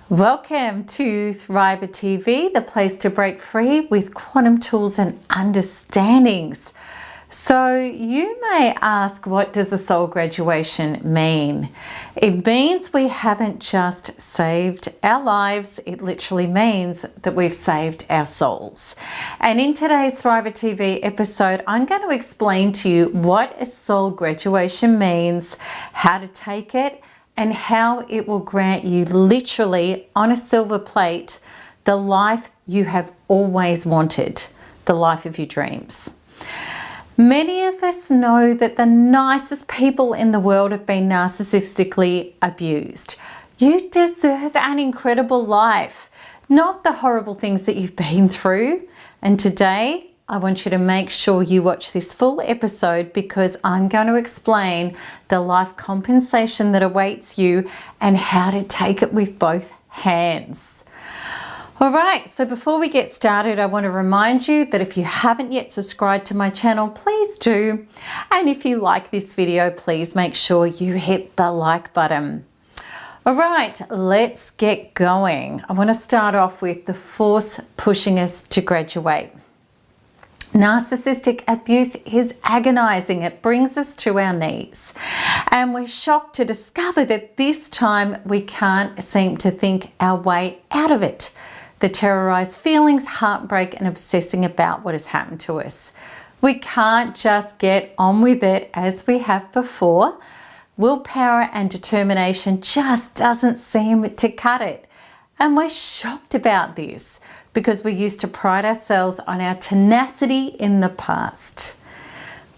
Welcome to Thriver TV, the place to break free with quantum tools and understandings. So you may ask, what does a soul graduation mean? It means we haven't just saved our lives, it literally means that we've saved our souls. And in today's Thriver TV episode, I'm going to explain to you what a soul graduation means, how to take it, and how it will grant you literally on a silver plate the life you have always wanted, the life of your dreams. Many of us know that the nicest people in the world have been narcissistically abused. You deserve an incredible life, not the horrible things that you've been through. And today, I want you to make sure you watch this full episode because I'm going to explain the life compensation that awaits you and how to take it with both hands. All right, so before we get started, I want to remind you that if you haven't yet subscribed to my channel, please do. And if you like this video, please make sure you hit the like button. All right, let's get going. I want to start off with the force pushing us to graduate. Narcissistic abuse is agonizing. It brings us to our knees. And we're shocked to discover that this time we can't seem to think our way out of it. The terrorized feelings, heartbreak, and obsessing about what has happened to us. We can't just get on with it as we have before. Willpower and determination just doesn't seem to cut it. And we're shocked about this because we used to pride ourselves on our tenacity in the past.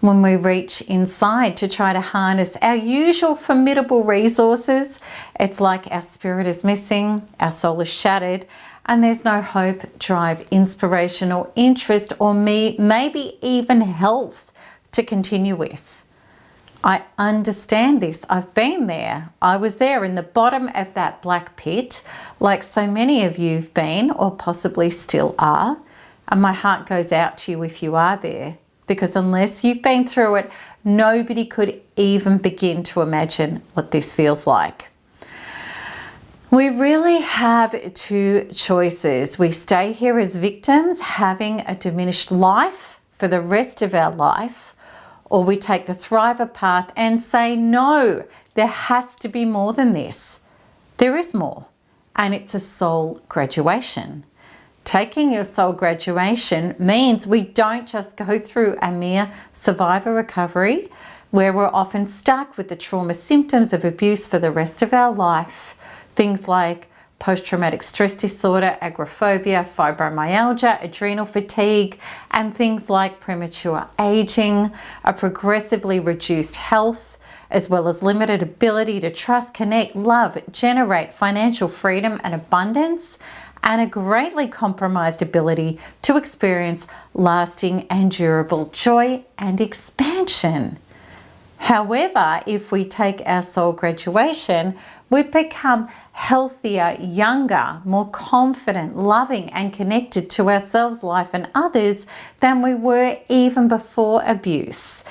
When we reach inside to try to harness our usual formidable resources, it's like our spirit is missing, our soul is shattered, and there's no hope, drive, inspiration, or interest, or maybe even health to continue with. I understand this. I've been there. I was there in the bottom of that black pit, like so many of you've been or possibly still are. And my heart goes out to you if you are there, because unless you've been through it, nobody could even begin to imagine what this feels like. We really have two choices. We stay here as victims, having a diminished life for the rest of our life, or we take the Thriver path and say, no, there has to be more than this. There is more, and it's a soul graduation. Taking your soul graduation means we don't just go through a mere survivor recovery, where we're often stuck with the trauma symptoms of abuse for the rest of our life. Things like post-traumatic stress disorder, agoraphobia, fibromyalgia, adrenal fatigue, and things like premature aging, a progressively reduced health, as well as limited ability to trust, connect, love, generate financial freedom and abundance, and a greatly compromised ability to experience lasting and durable joy and expansion. However, if we take our soul graduation, we become healthier, younger, more confident, loving, and connected to ourselves, life, and others than we were even before abuse.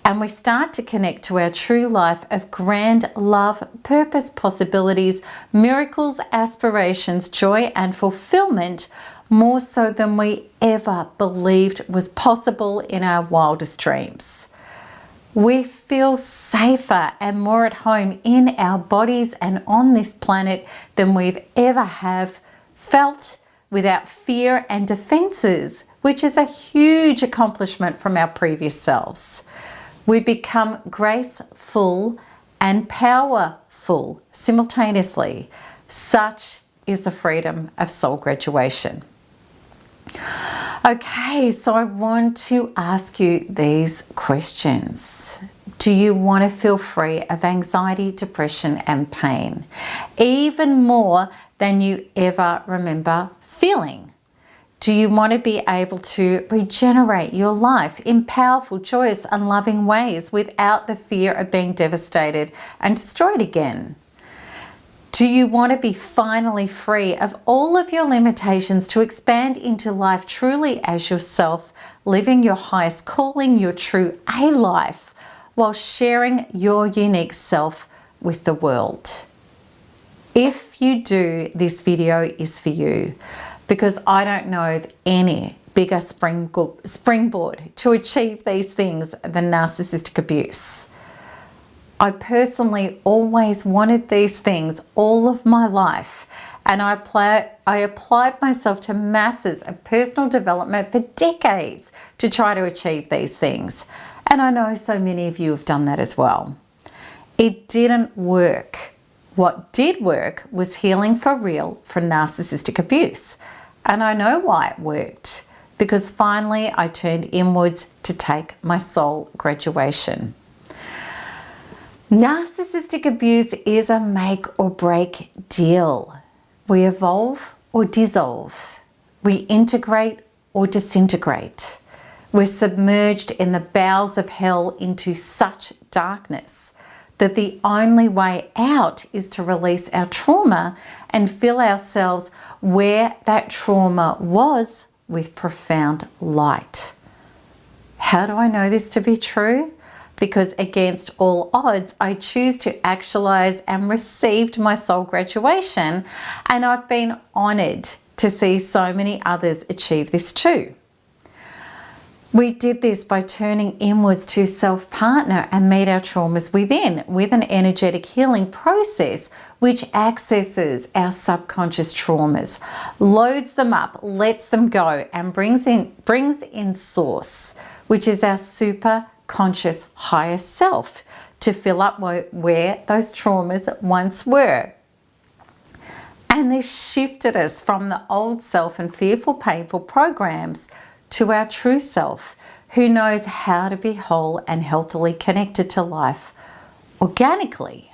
And we start to connect to our true life of grand love, purpose, possibilities, miracles, aspirations, joy, and fulfillment, more so than we ever believed was possible in our wildest dreams. We feel safer and more at home in our bodies and on this planet than we've ever have felt, without fear and defenses, which is a huge accomplishment from our previous selves. We become graceful and powerful simultaneously. Such is the freedom of soul graduation. Okay, so I want to ask you these questions. Do you want to feel free of anxiety, depression, and pain, even more than you ever remember feeling? Do you want to be able to regenerate your life in powerful, joyous, and loving ways without the fear of being devastated and destroyed again? Do you want to be finally free of all of your limitations to expand into life truly as yourself, living your highest calling, your true A life, while sharing your unique self with the world? If you do, this video is for you, because I don't know of any bigger springboard to achieve these things than narcissistic abuse. I personally always wanted these things all of my life, and I applied myself to masses of personal development for decades to try to achieve these things. And I know so many of you have done that as well. It didn't work. What did work was healing for real from narcissistic abuse. And I know why it worked, because finally I turned inwards to take my soul graduation. Narcissistic abuse is a make or break deal. We evolve or dissolve. We integrate or disintegrate. We're submerged in the bowels of hell into such darkness that the only way out is to release our trauma and fill ourselves where that trauma was with profound light. How do I know this to be true? Because against all odds, I choose to actualize and received my soul graduation, and I've been honored to see so many others achieve this too. We did this by turning inwards to self-partner and meet our traumas within with an energetic healing process which accesses our subconscious traumas, loads them up, lets them go, and brings in source, which is our super conscious higher self, to fill up where those traumas once were. And this shifted us from the old self and fearful, painful programs to our true self, who knows how to be whole and healthily connected to life organically.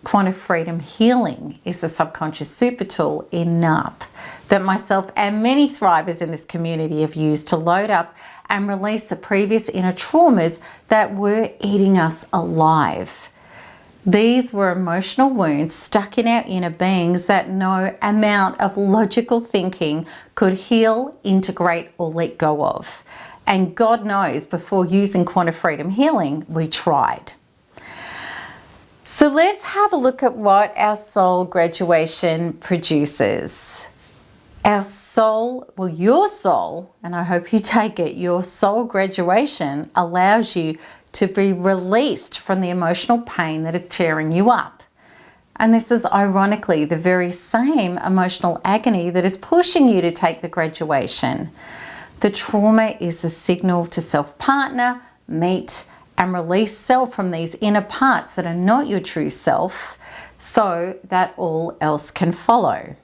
Quantum freedom healing is a subconscious super tool in NARP that myself and many thrivers in this community have used to load up and release the previous inner traumas that were eating us alive. These were emotional wounds stuck in our inner beings that no amount of logical thinking could heal, integrate, or let go of. And God knows, before using quantum freedom healing, we tried. So let's have a look at what our soul graduation produces. Our soul, well, your soul, and I hope you take it, your soul graduation allows you to be released from the emotional pain that is tearing you up. And this is ironically the very same emotional agony that is pushing you to take the graduation. The trauma is the signal to self-partner, meet, and release self from these inner parts that are not your true self, so that all else can follow.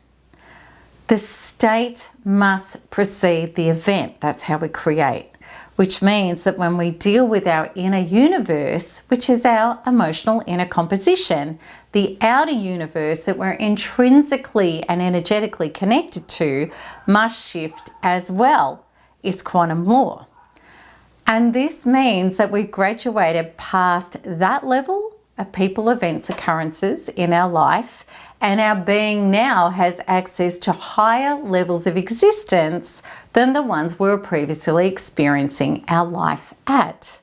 The state must precede the event. That's how we create. Which means that when we deal with our inner universe, which is our emotional inner composition, the outer universe that we're intrinsically and energetically connected to must shift as well. It's quantum law. And this means that we've graduated past that level of people, events, occurrences in our life, and our being now has access to higher levels of existence than the ones we were previously experiencing our life at.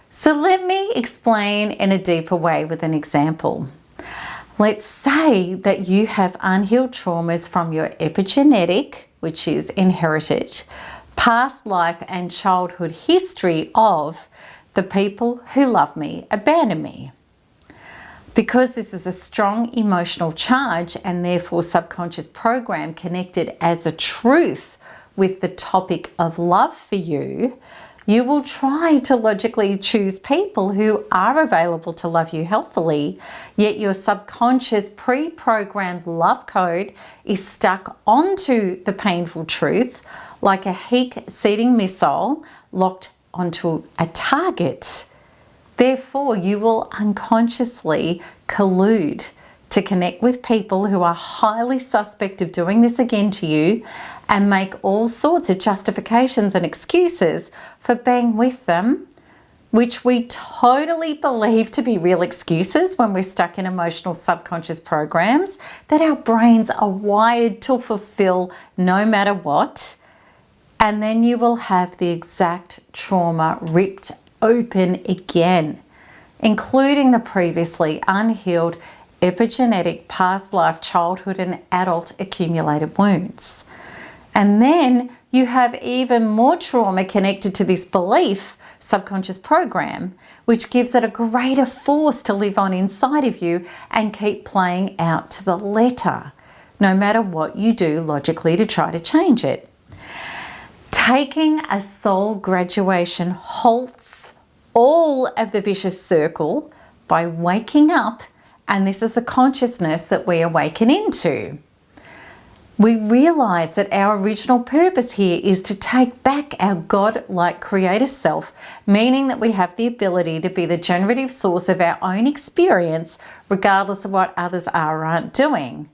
So let me explain in a deeper way with an example. Let's say that you have unhealed traumas from your epigenetic, which is inherited, past life and childhood history of the people who love me abandon me. Because this is a strong emotional charge and therefore subconscious program connected as a truth with the topic of love for you, you will try to logically choose people who are available to love you healthily, yet your subconscious pre-programmed love code is stuck onto the painful truth like a heat-seeding missile locked onto a target. Therefore, you will unconsciously collude to connect with people who are highly suspect of doing this again to you and make all sorts of justifications and excuses for being with them, which we totally believe to be real excuses when we're stuck in emotional subconscious programs that our brains are wired to fulfill no matter what. And then you will have the exact trauma ripped open again, including the previously unhealed epigenetic, past life, childhood and adult accumulated wounds. And then you have even more trauma connected to this belief subconscious program, which gives it a greater force to live on inside of you and keep playing out to the letter, no matter what you do logically to try to change it. Taking a soul graduation halts all of the vicious circle by waking up, and this is the consciousness that we awaken into. We realize that our original purpose here is to take back our God-like creator self, meaning that we have the ability to be the generative source of our own experience, regardless of what others are or aren't doing.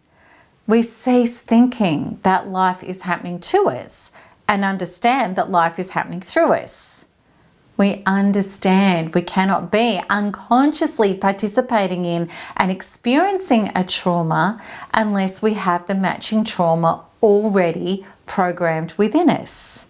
We cease thinking that life is happening to us and understand that life is happening through us. We understand we cannot be unconsciously participating in and experiencing a trauma unless we have the matching trauma already programmed within us.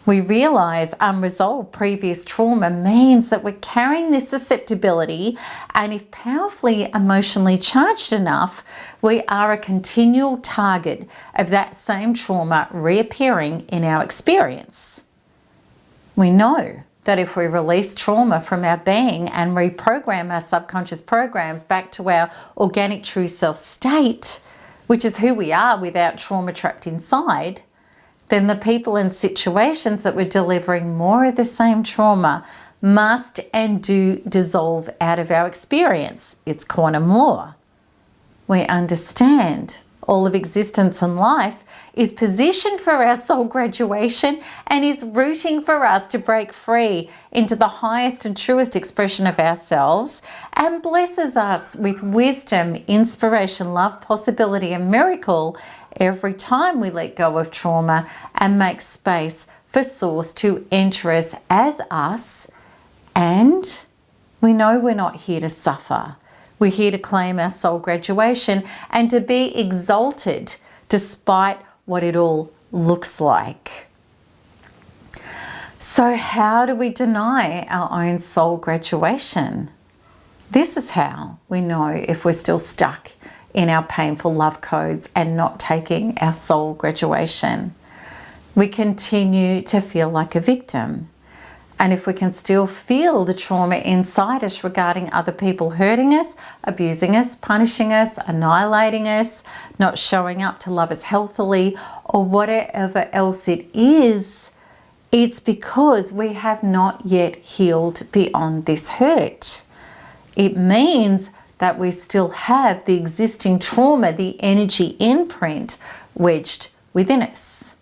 We realize unresolved previous trauma means that we're carrying this susceptibility, and if powerfully emotionally charged enough, we are a continual target of that same trauma reappearing in our experience. We know that if we release trauma from our being and reprogram our subconscious programs back to our organic true self state, which is who we are without trauma trapped inside, then the people and situations that we're delivering more of the same trauma must and do dissolve out of our experience. It's quantum law. We understand all of existence and life is positioned for our soul graduation and is rooting for us to break free into the highest and truest expression of ourselves, and blesses us with wisdom, inspiration, love, possibility and miracle every time we let go of trauma and make space for Source to enter us as us. And we know we're not here to suffer. We're here to claim our soul graduation and to be exalted despite what it all looks like. So how do we deny our own soul graduation? This is how we know if we're still stuck in our painful love codes and not taking our soul graduation. We continue to feel like a victim. And if we can still feel the trauma inside us regarding other people hurting us, abusing us, punishing us, annihilating us, not showing up to love us healthily, or whatever else it is, it's because we have not yet healed beyond this hurt. It means that we still have the existing trauma, the energy imprint wedged within us.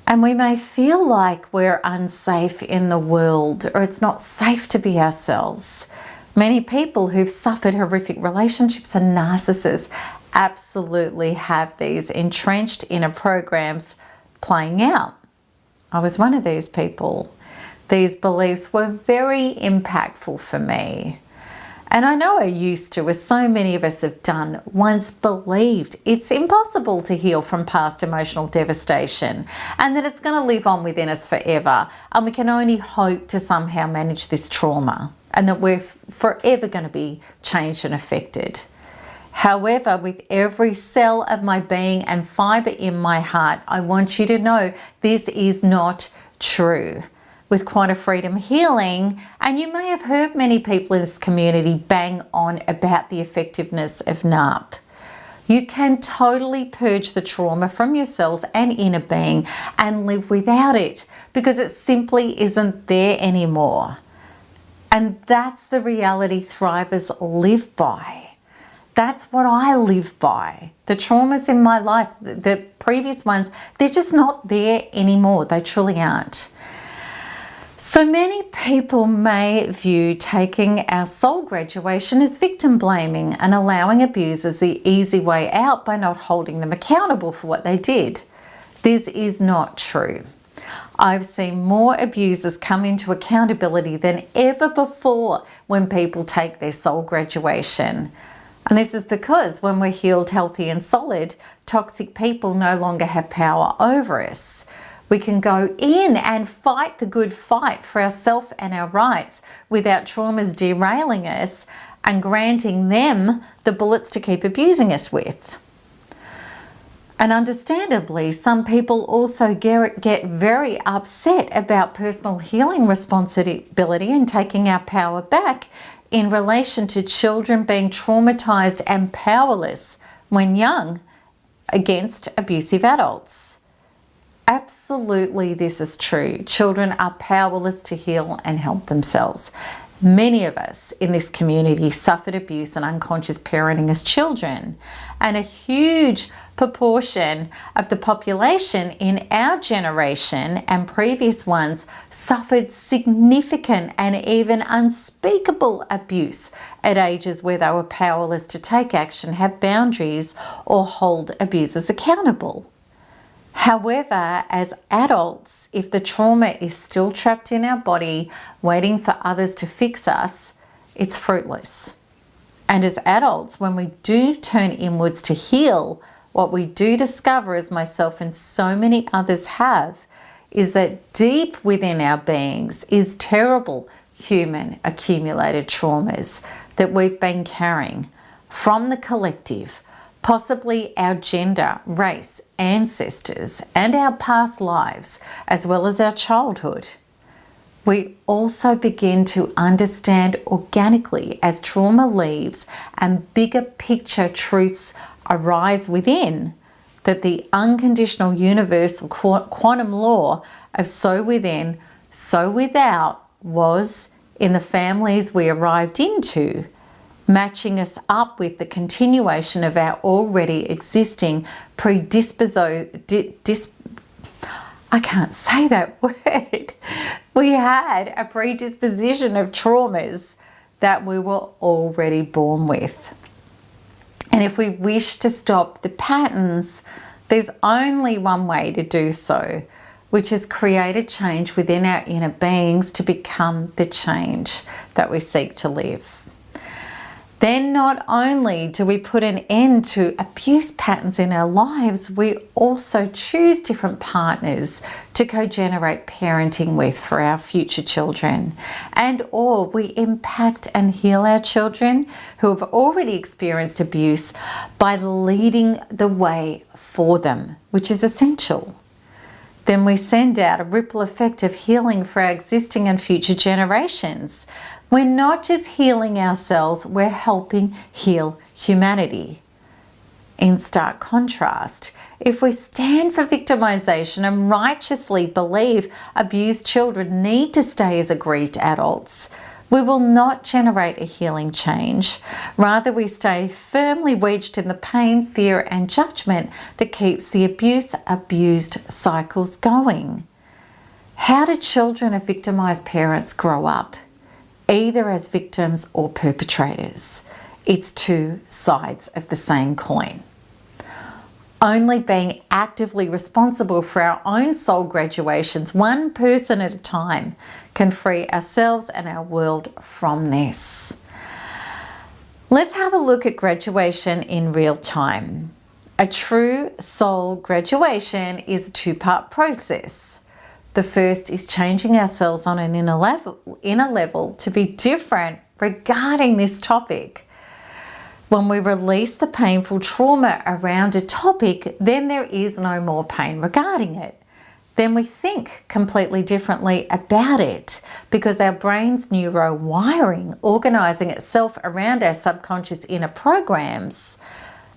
And we may feel like we're unsafe in the world, or it's not safe to be ourselves. Many people who've suffered horrific relationships and narcissists absolutely have these entrenched inner programs playing out. I was one of these people. These beliefs were very impactful for me. And I know I used to, as so many of us have done, once believed it's impossible to heal from past emotional devastation and that it's going to live on within us forever, and we can only hope to somehow manage this trauma and that we're forever going to be changed and affected. However, with every cell of my being and fibre in my heart, I want you to know this is not true. With quantum freedom healing, and you may have heard many people in this community bang on about the effectiveness of NARP. You can totally purge the trauma from your cells and inner being and live without it because it simply isn't there anymore. And that's the reality thrivers live by. That's what I live by. The traumas in my life, the previous ones, they're just not there anymore. They truly aren't. So many people may view taking our soul graduation as victim blaming and allowing abusers the easy way out by not holding them accountable for what they did. This is not true. I've seen more abusers come into accountability than ever before when people take their soul graduation. And this is because when we're healed, healthy and solid, toxic people no longer have power over us. We can go in and fight the good fight for ourselves and our rights without traumas derailing us and granting them the bullets to keep abusing us with. And understandably, some people also get very upset about personal healing responsibility and taking our power back in relation to children being traumatized and powerless when young against abusive adults. Absolutely, this is true. Children are powerless to heal and help themselves. Many of us in this community suffered abuse and unconscious parenting as children, and a huge proportion of the population in our generation and previous ones suffered significant and even unspeakable abuse at ages where they were powerless to take action, have boundaries, or hold abusers accountable. However, as adults, if the trauma is still trapped in our body, waiting for others to fix us, it's fruitless. And as adults, when we do turn inwards to heal, what we do discover, as myself and so many others have, is that deep within our beings is terrible human accumulated traumas that we've been carrying from the collective, possibly our gender, race, ancestors, and our past lives, as well as our childhood. We also begin to understand organically as trauma leaves and bigger picture truths arise within, that the unconditional universal quantum law of so within, so without was in the families we arrived into, matching us up with the continuation of our already existing I can't say that word. We had a predisposition of traumas that we were already born with. And if we wish to stop the patterns, there's only one way to do so, which is create a change within our inner beings to become the change that we seek to live. Then not only do we put an end to abuse patterns in our lives, we also choose different partners to co-generate parenting with for our future children. Or we impact and heal our children who have already experienced abuse by leading the way for them, which is essential. Then we send out a ripple effect of healing for our existing and future generations. We're not just healing ourselves, we're helping heal humanity. In stark contrast, if we stand for victimization and righteously believe abused children need to stay as aggrieved adults, we will not generate a healing change. Rather, we stay firmly wedged in the pain, fear, and judgment that keeps the abused cycles going. How do children of victimized parents grow up? Either as victims or perpetrators. It's two sides of the same coin. Only being actively responsible for our own soul graduations, one person at a time, can free ourselves and our world from this. Let's have a look at graduation in real time. A true soul graduation is a two-part process. The first is changing ourselves on an inner level to be different regarding this topic. When we release the painful trauma around a topic, then there is no more pain regarding it. Then we think completely differently about it because our brain's neuro-wiring, organising itself around our subconscious inner programs,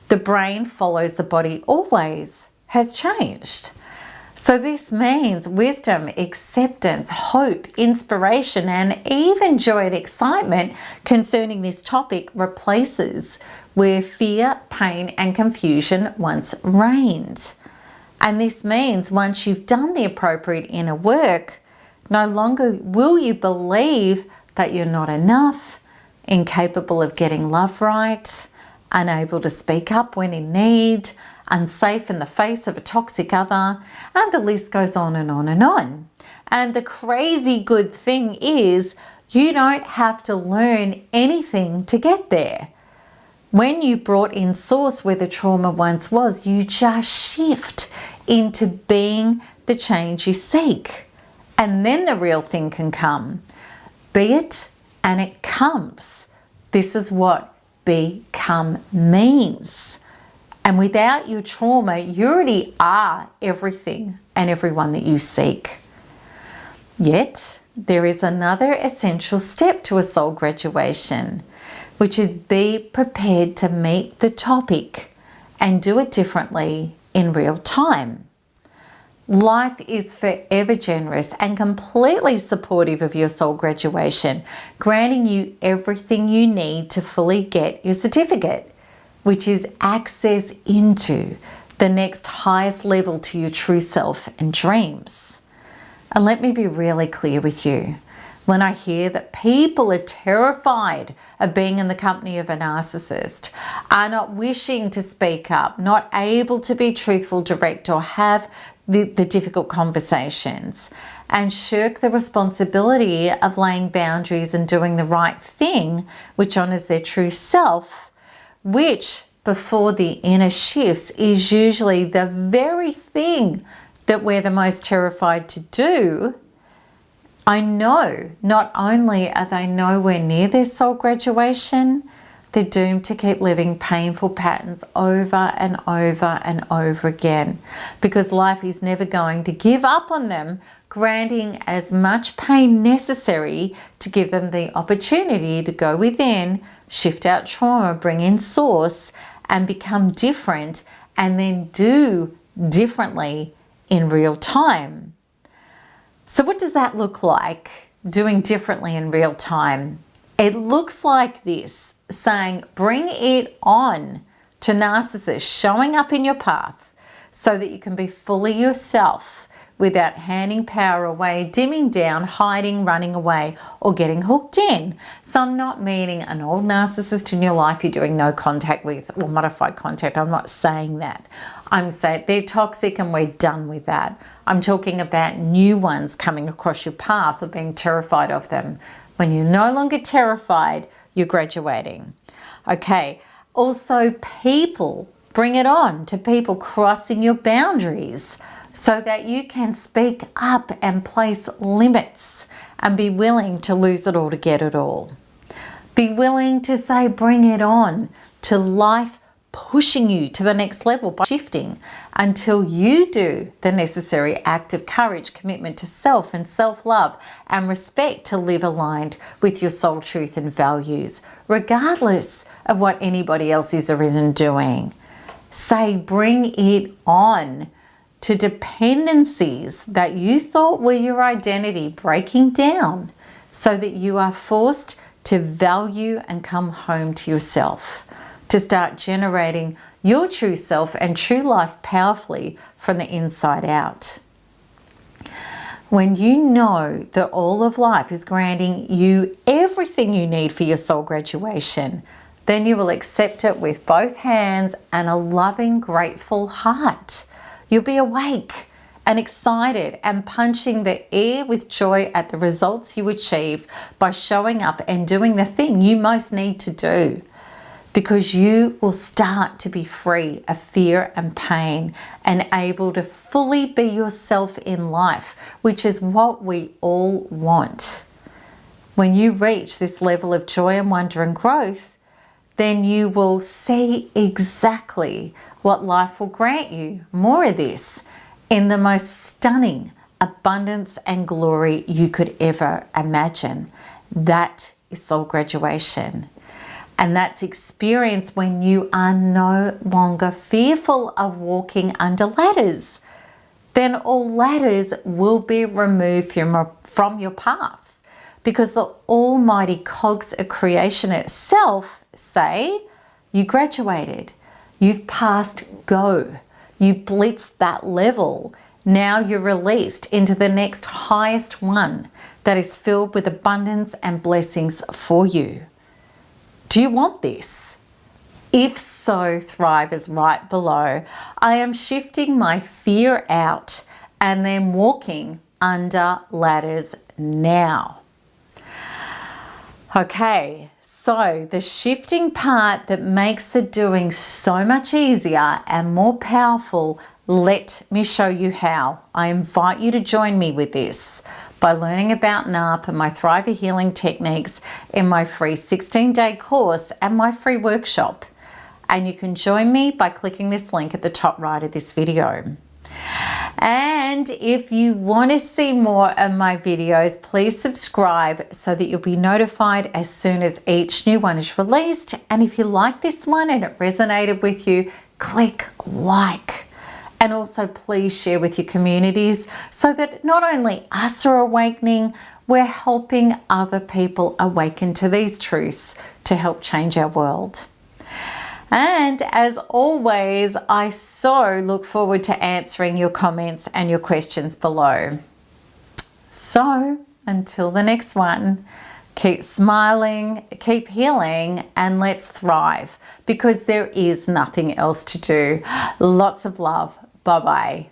the brain follows the body always, has changed. So this means wisdom, acceptance, hope, inspiration, and even joy and excitement concerning this topic replaces where fear, pain, and confusion once reigned. And this means once you've done the appropriate inner work, no longer will you believe that you're not enough, incapable of getting love right, unable to speak up when in need, unsafe in the face of a toxic other, and the list goes on and on and on. And the crazy good thing is you don't have to learn anything to get there. When you brought in source where the trauma once was, you just shift into being the change you seek. And then the real thing can come. Be it and it comes. This is what become means. And without your trauma, you already are everything and everyone that you seek. Yet, there is another essential step to a soul graduation, which is be prepared to meet the topic and do it differently in real time. Life is forever generous and completely supportive of your soul graduation, granting you everything you need to fully get your certificate, which is access into the next highest level to your true self and dreams. And let me be really clear with you. When I hear that people are terrified of being in the company of a narcissist, are not wishing to speak up, not able to be truthful, direct, or have the difficult conversations, and shirk the responsibility of laying boundaries and doing the right thing, which honors their true self, which before the inner shifts is usually the very thing that we're the most terrified to do, I know not only are they nowhere near their soul graduation, they're doomed to keep living painful patterns over and over and over again, because life is never going to give up on them, granting as much pain necessary to give them the opportunity to go within, shift out trauma, bring in source, and become different, and then do differently in real time. So what does that look like, doing differently in real time? It looks like this, saying bring it on to narcissists showing up in your path so that you can be fully yourself without handing power away, dimming down, hiding, running away, or getting hooked in. So I'm not meaning an old narcissist in your life you're doing no contact with or modified contact. I'm not saying that. I'm saying they're toxic and we're done with that. I'm talking about new ones coming across your path or being terrified of them. When you're no longer terrified, you're graduating. Okay, also people, bring it on to people crossing your boundaries so that you can speak up and place limits and be willing to lose it all to get it all. Be willing to say bring it on to life pushing you to the next level by shifting until you do the necessary act of courage, commitment to self and self-love and respect to live aligned with your soul truth and values, regardless of what anybody else is or isn't doing. Say bring it on to dependencies that you thought were your identity breaking down so that you are forced to value and come home to yourself, to start generating your true self and true life powerfully from the inside out. When you know that all of life is granting you everything you need for your soul graduation, then you will accept it with both hands and a loving, grateful heart. You'll be awake and excited and punching the air with joy at the results you achieve by showing up and doing the thing you most need to do, because you will start to be free of fear and pain and able to fully be yourself in life, which is what we all want. When you reach this level of joy and wonder and growth, then you will see exactly what life will grant you, more of this, in the most stunning abundance and glory you could ever imagine. That is soul graduation. And that's experience when you are no longer fearful of walking under ladders. Then all ladders will be removed from your path, because the almighty cogs of creation itself say you graduated, you've passed go, you blitzed that level. Now you're released into the next highest one that is filled with abundance and blessings for you. Do you want this? If so, Thrive is right below. I am shifting my fear out and then walking under ladders now. Okay, so the shifting part that makes the doing so much easier and more powerful, let me show you how. I invite you to join me with this by learning about NARP and my Thriver healing techniques in my free 16-day course and my free workshop. And you can join me by clicking this link at the top right of this video. And if you want to see more of my videos, please subscribe so that you'll be notified as soon as each new one is released. And if you like this one and it resonated with you, click like. And also please share with your communities so that not only us are awakening, we're helping other people awaken to these truths to help change our world. And as always, I so look forward to answering your comments and your questions below. So until the next one, keep smiling, keep healing, and let's thrive because there is nothing else to do. Lots of love. Bye-bye.